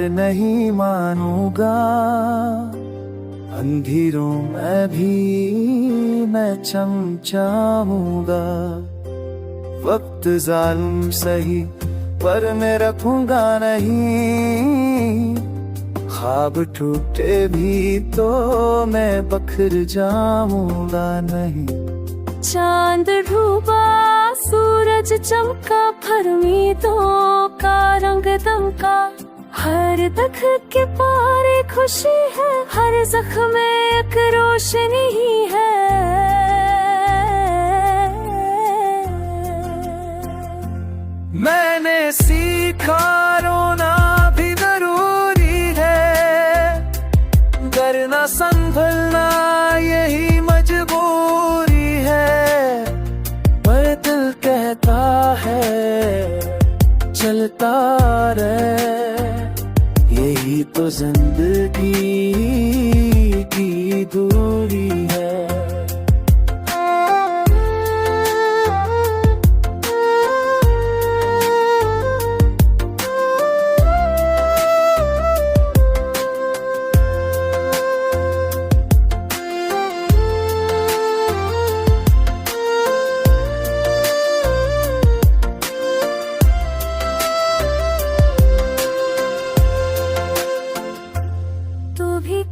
नहीं मानूंगा। अंधेरों में भी मैं चमचाऊंगा। वक्त जालिम सही पर मैं रखूंगा नहीं। ख्वाब टूटे भी तो मैं बखर जाऊंगा नहीं। चांद डूबा सूरज चमका, फरमीदों का रंग दमका। हर दख के पारे खुशी है, हर जख्म में एक रोशनी ही है। मैंने सीखा रोना भी जरूरी है, डरना संभलना यही मजबूरी है। पर दिल कहता है चलता रहे, यही तो जिंदगी की दूरी है।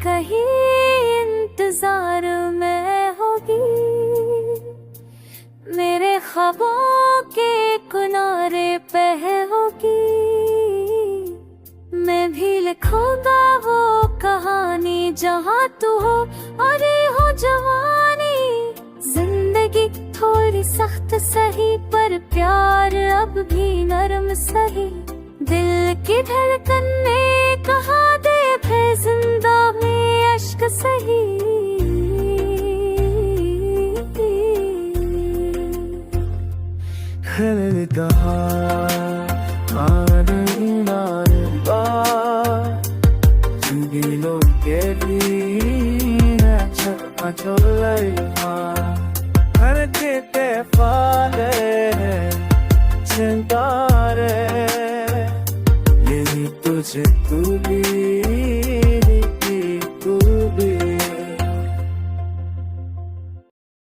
कहीं इंतजार में होगी, मेरे ख्वाबों के किनारे पे होगी। मैं भी लिखूंगा वो कहानी जहाँ तू हो और ये हो जवानी। जिंदगी थोड़ी सख्त सही पर प्यार अब भी नरम सही। दिल की धड़कन ने कहा दे फिर जिंदा में अश्क सही। तुझे तू भी